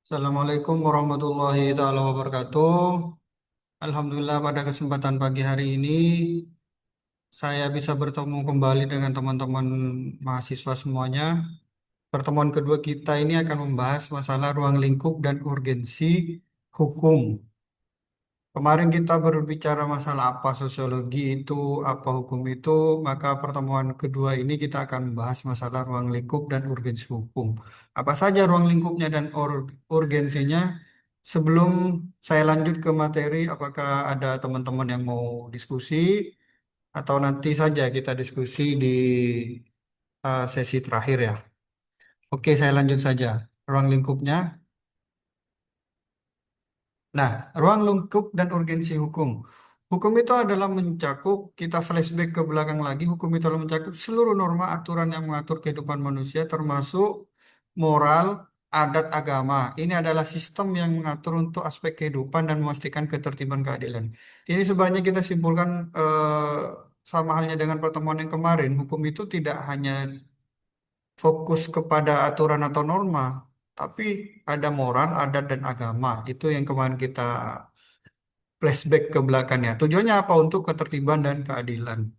Assalamualaikum warahmatullahi taala wabarakatuh. Alhamdulillah pada kesempatan pagi hari ini saya bisa bertemu kembali dengan teman-teman mahasiswa semuanya. Pertemuan kedua kita ini akan membahas masalah ruang lingkup dan urgensi hukum. Kemarin kita berbicara masalah apa sosiologi itu, apa hukum itu, maka pertemuan kedua ini kita akan membahas masalah ruang lingkup dan urgensi hukum. Apa saja ruang lingkupnya dan urgensinya? Sebelum saya lanjut ke materi, apakah ada teman-teman yang mau diskusi atau nanti saja kita diskusi di sesi terakhir ya? Oke, saya lanjut saja. Ruang lingkupnya. Nah, ruang lingkup dan urgensi hukum. Hukum itu adalah mencakup, kita flashback ke belakang lagi, hukum itu adalah mencakup seluruh norma aturan yang mengatur kehidupan manusia, termasuk moral, adat, agama. Ini adalah sistem yang mengatur untuk aspek kehidupan dan memastikan ketertiban keadilan. Ini sebenarnya kita simpulkan sama halnya dengan pertemuan yang kemarin, hukum itu tidak hanya fokus kepada aturan atau norma, tapi ada moral, adat, dan agama. Itu yang kemarin kita flashback ke belakangnya. Tujuannya apa? Untuk ketertiban dan keadilan.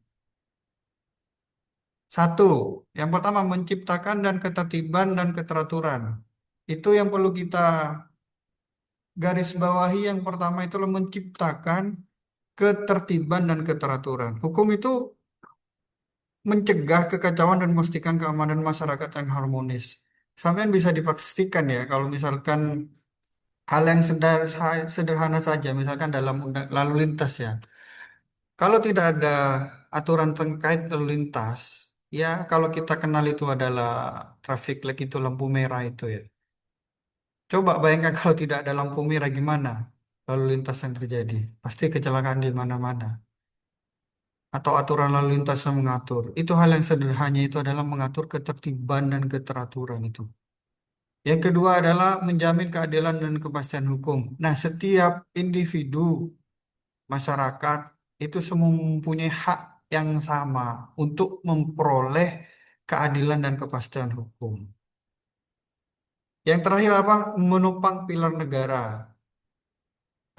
Satu, yang pertama menciptakan dan ketertiban dan keteraturan. Itu yang perlu kita garis bawahi. Yang pertama itu adalah menciptakan ketertiban dan keteraturan. Hukum itu mencegah kekacauan dan memastikan keamanan masyarakat yang harmonis. Sampai bisa dipastikan ya, kalau misalkan hal yang sederhana saja, misalkan dalam lalu lintas ya. Kalau tidak ada aturan terkait lalu lintas, ya kalau kita kenal itu adalah traffic light itu lampu merah itu ya. Coba bayangkan kalau tidak ada lampu merah gimana lalu lintas yang terjadi. Pasti kecelakaan di mana-mana. Atau aturan lalu lintas yang mengatur. Itu hal yang sederhana itu adalah mengatur ketertiban dan keteraturan itu. Yang kedua adalah menjamin keadilan dan kepastian hukum. Nah, setiap individu masyarakat itu semua mempunyai hak yang sama untuk memperoleh keadilan dan kepastian hukum. Yang terakhir apa? Menopang pilar negara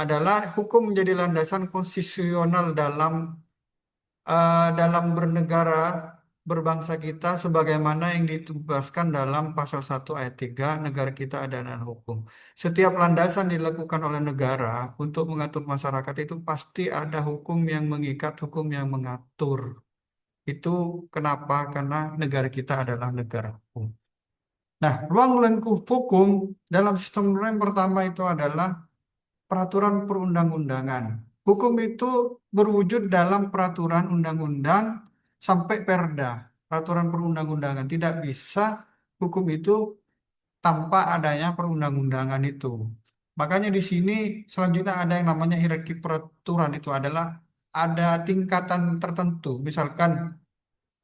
adalah hukum menjadi landasan konstitusional dalam bernegara berbangsa kita sebagaimana yang ditugaskan dalam pasal 1 ayat 3 negara kita adalah hukum. Setiap landasan dilakukan oleh negara untuk mengatur masyarakat itu pasti ada hukum yang mengikat, hukum yang mengatur. Itu kenapa? Karena negara kita adalah negara hukum. Nah, ruang lingkup hukum dalam sistem yang pertama itu adalah peraturan perundang-undangan. Hukum itu berwujud dalam peraturan undang-undang sampai perda, peraturan perundang-undangan. Tidak bisa hukum itu tanpa adanya perundang-undangan itu. Makanya di sini selanjutnya ada yang namanya hierarki peraturan itu adalah ada tingkatan tertentu. Misalkan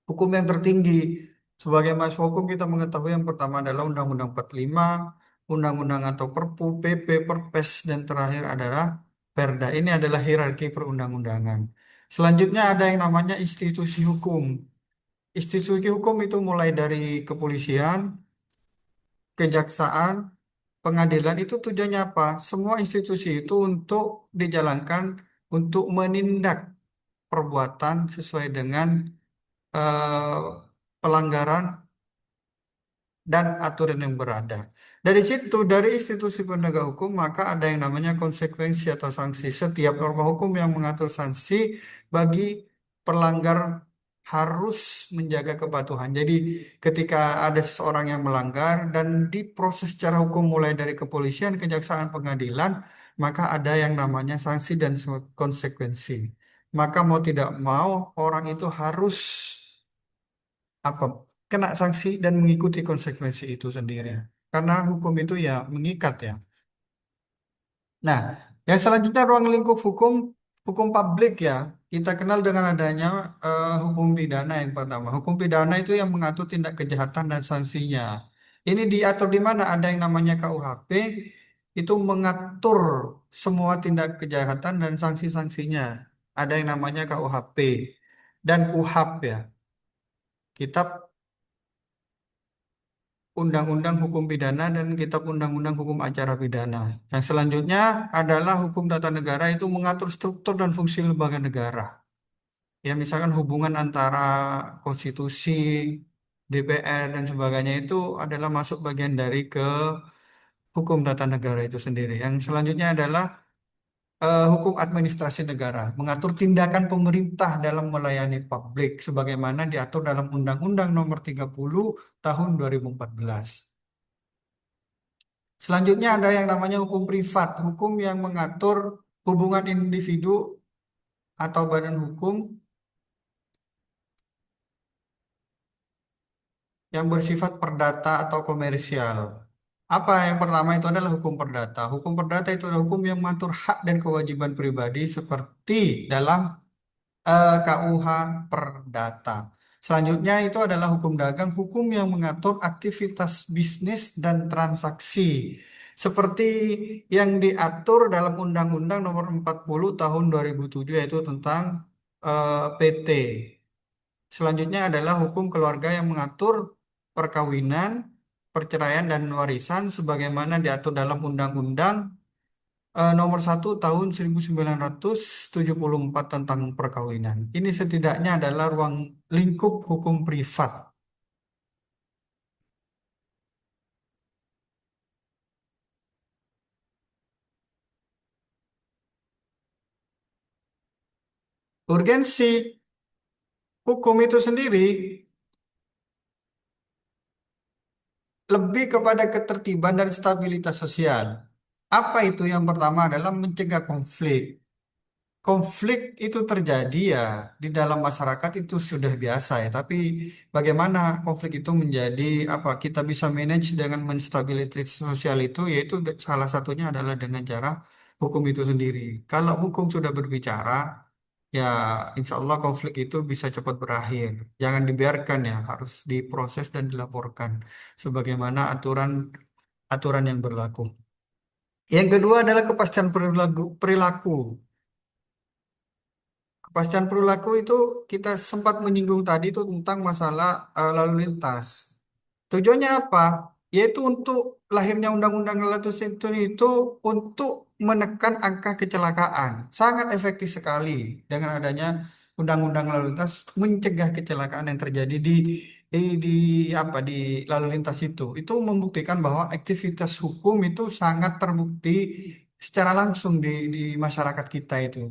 hukum yang tertinggi sebagai mahasiswa hukum kita mengetahui yang pertama adalah Undang-Undang 45, Undang-Undang atau Perpu, PP, Perpres, dan terakhir adalah Perda. Ini adalah hierarki perundang-undangan. Selanjutnya ada yang namanya institusi hukum. Institusi hukum itu mulai dari kepolisian, kejaksaan, pengadilan itu tujuannya apa? Semua institusi itu untuk dijalankan untuk menindak perbuatan sesuai dengan eh, pelanggaran dan aturan yang berada. Dari situ, dari institusi penegak hukum, maka ada yang namanya konsekuensi atau sanksi. Setiap norma hukum yang mengatur sanksi bagi pelanggar harus menjaga kepatuhan. Jadi, ketika ada seseorang yang melanggar dan diproses secara hukum mulai dari kepolisian, kejaksaan, pengadilan, maka ada yang namanya sanksi dan konsekuensi. Maka mau tidak mau, orang itu harus apa kena sanksi dan mengikuti konsekuensi itu sendiri. Karena hukum itu ya mengikat ya. Nah, yang selanjutnya ruang lingkup hukum, hukum publik ya. Kita kenal dengan adanya hukum pidana yang pertama. Hukum pidana itu yang mengatur tindak kejahatan dan sanksinya. Ini diatur di mana ada yang namanya KUHP, itu mengatur semua tindak kejahatan dan sanksi-sanksinya. Ada yang namanya KUHP dan KUHAP ya. Kitab Undang-Undang Hukum Pidana dan Kitab Undang-Undang Hukum Acara Pidana. Yang selanjutnya adalah hukum tata negara itu mengatur struktur dan fungsi lembaga negara. Ya, misalkan hubungan antara konstitusi, DPR dan sebagainya itu adalah masuk bagian dari ke hukum tata negara itu sendiri. Yang selanjutnya adalah hukum administrasi negara, mengatur tindakan pemerintah dalam melayani publik sebagaimana diatur dalam Undang-Undang Nomor 30 Tahun 2014. Selanjutnya ada yang namanya hukum privat, hukum yang mengatur hubungan individu atau badan hukum yang bersifat perdata atau komersial. Apa yang pertama itu adalah hukum perdata. Hukum perdata itu adalah hukum yang mengatur hak dan kewajiban pribadi seperti dalam KUH Perdata. Selanjutnya itu adalah hukum dagang, hukum yang mengatur aktivitas bisnis dan transaksi. Seperti yang diatur dalam Undang-Undang Nomor 40 Tahun 2007 yaitu tentang PT. Selanjutnya adalah hukum keluarga yang mengatur perkawinan, perceraian, dan warisan sebagaimana diatur dalam Undang-Undang Nomor 1 Tahun 1974 tentang perkawinan. Ini setidaknya adalah ruang lingkup hukum privat. Urgensi hukum itu sendiri lebih kepada ketertiban dan stabilitas sosial. Apa itu? Yang pertama adalah mencegah konflik. Konflik itu terjadi ya di dalam masyarakat itu sudah biasa ya, tapi bagaimana konflik itu menjadi apa kita bisa manage dengan menstabilitas sosial itu yaitu salah satunya adalah dengan cara hukum itu sendiri. Kalau hukum sudah berbicara, ya insya Allah konflik itu bisa cepat berakhir. Jangan dibiarkan ya, harus diproses dan dilaporkan sebagaimana aturan aturan yang berlaku. Yang kedua adalah kepastian perilaku. Kepastian perilaku itu kita sempat menyinggung tadi itu tentang masalah lalu lintas. Tujuannya apa? Yaitu untuk lahirnya Undang-Undang Lalu Lintas itu untuk menekan angka kecelakaan. Sangat efektif sekali dengan adanya Undang-Undang Lalu Lintas mencegah kecelakaan yang terjadi di apa di lalu lintas itu. Itu membuktikan bahwa aktivitas hukum itu sangat terbukti secara langsung di masyarakat kita itu.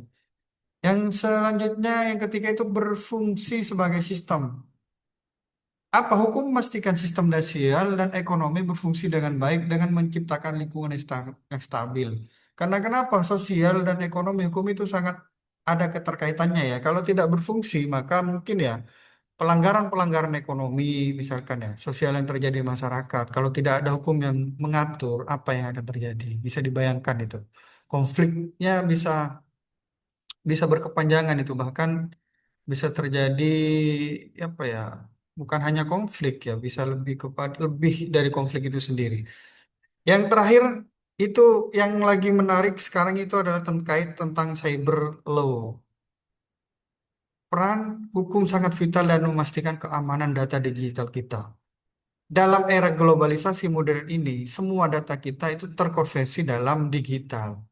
Yang selanjutnya, yang ketiga itu berfungsi sebagai sistem. Apa hukum memastikan sistem sosial dan ekonomi berfungsi dengan baik dengan menciptakan lingkungan yang stabil. Karena kenapa sosial dan ekonomi hukum itu sangat ada keterkaitannya ya. Kalau tidak berfungsi, maka mungkin ya pelanggaran-pelanggaran ekonomi misalkan ya, sosial yang terjadi di masyarakat. Kalau tidak ada hukum yang mengatur apa yang akan terjadi, bisa dibayangkan itu. Konfliknya bisa bisa berkepanjangan itu bahkan bisa terjadi apa ya bukan hanya konflik ya bisa lebih kepada lebih dari konflik itu sendiri. Yang terakhir itu yang lagi menarik sekarang itu adalah terkait tentang cyber law. Peran hukum sangat vital dan memastikan keamanan data digital kita. Dalam era globalisasi modern ini, semua data kita itu terkonversi dalam digital.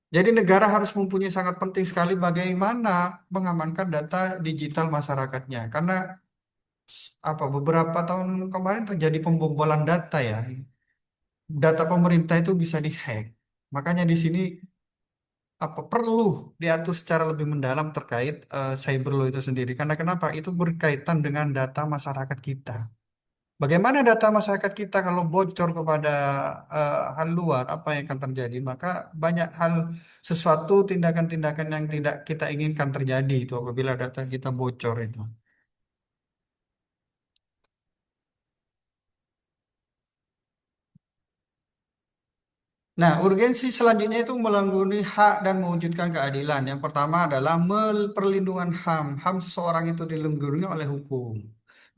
Jadi negara harus mempunyai sangat penting sekali bagaimana mengamankan data digital masyarakatnya. Karena apa beberapa tahun kemarin terjadi pembobolan data ya. Data pemerintah itu bisa dihack. Makanya di sini apa perlu diatur secara lebih mendalam terkait cyber law itu sendiri. Karena kenapa? Itu berkaitan dengan data masyarakat kita. Bagaimana data masyarakat kita kalau bocor kepada hal luar, apa yang akan terjadi? Maka banyak hal sesuatu tindakan-tindakan yang tidak kita inginkan terjadi itu apabila data kita bocor itu. Nah, urgensi selanjutnya itu melindungi hak dan mewujudkan keadilan. Yang pertama adalah perlindungan HAM. HAM seseorang itu dilindungi oleh hukum.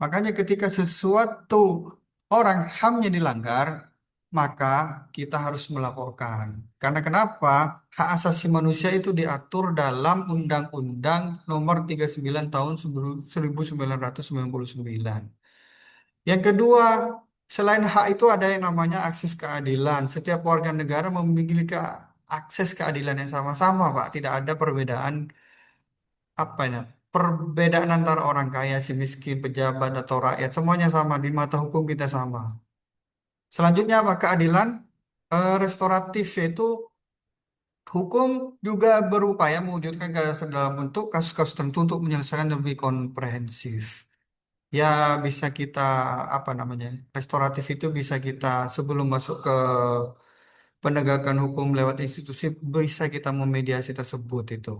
Makanya ketika sesuatu orang HAM-nya dilanggar, maka kita harus melaporkan. Karena kenapa? Hak asasi manusia itu diatur dalam Undang-Undang Nomor 39 Tahun 1999. Yang kedua, Selain hak itu ada yang namanya akses keadilan. Setiap warga negara memiliki akses keadilan yang sama-sama, Pak. Tidak ada perbedaan apa ya? Perbedaan antara orang kaya, si miskin, pejabat atau rakyat, semuanya sama di mata hukum kita sama. Selanjutnya apa? Keadilan restoratif yaitu hukum juga berupaya mewujudkan keadilan dalam bentuk kasus-kasus tertentu untuk menyelesaikan lebih komprehensif. Ya bisa kita apa namanya? Restoratif itu bisa kita sebelum masuk ke penegakan hukum lewat institusi bisa kita memediasi tersebut itu.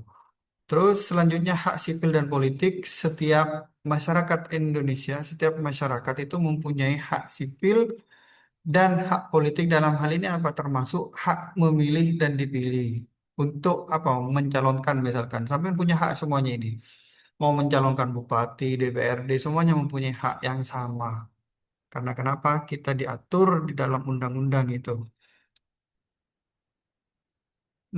Terus selanjutnya hak sipil dan politik setiap masyarakat Indonesia, setiap masyarakat itu mempunyai hak sipil dan hak politik dalam hal ini apa termasuk hak memilih dan dipilih untuk apa mencalonkan misalkan sampai punya hak semuanya ini mau mencalonkan bupati, DPRD semuanya mempunyai hak yang sama karena kenapa kita diatur di dalam undang-undang itu.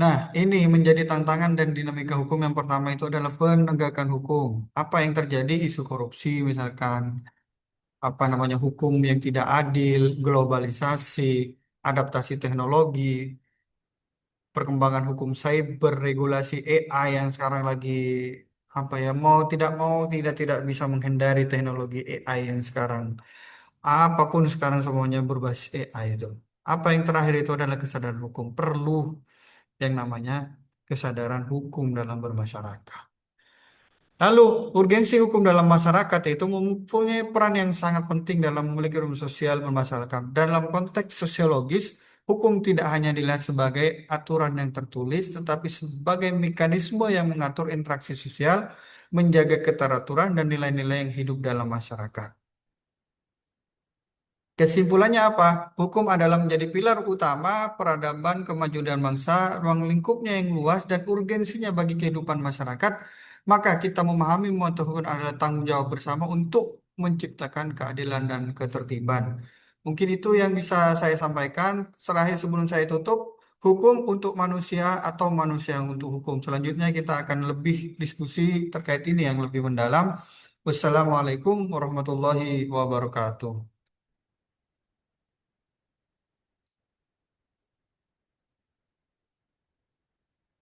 Nah, ini menjadi tantangan dan dinamika hukum yang pertama itu adalah penegakan hukum. Apa yang terjadi isu korupsi misalkan apa namanya hukum yang tidak adil, globalisasi, adaptasi teknologi, perkembangan hukum cyber, regulasi AI yang sekarang lagi apa ya mau tidak bisa menghindari teknologi AI yang sekarang apapun sekarang semuanya berbasis AI itu. Apa yang terakhir itu adalah kesadaran hukum. Perlu yang namanya kesadaran hukum dalam bermasyarakat. Lalu, urgensi hukum dalam masyarakat itu mempunyai peran yang sangat penting dalam memiliki rumus sosial bermasyarakat. Dalam konteks sosiologis, hukum tidak hanya dilihat sebagai aturan yang tertulis, tetapi sebagai mekanisme yang mengatur interaksi sosial, menjaga keteraturan dan nilai-nilai yang hidup dalam masyarakat. Kesimpulannya apa? Hukum adalah menjadi pilar utama peradaban kemajuan bangsa, ruang lingkupnya yang luas dan urgensinya bagi kehidupan masyarakat. Maka kita memahami bahwa hukum adalah tanggung jawab bersama untuk menciptakan keadilan dan ketertiban. Mungkin itu yang bisa saya sampaikan. Terakhir sebelum saya tutup, hukum untuk manusia atau manusia untuk hukum. Selanjutnya kita akan lebih diskusi terkait ini yang lebih mendalam. Wassalamualaikum warahmatullahi wabarakatuh.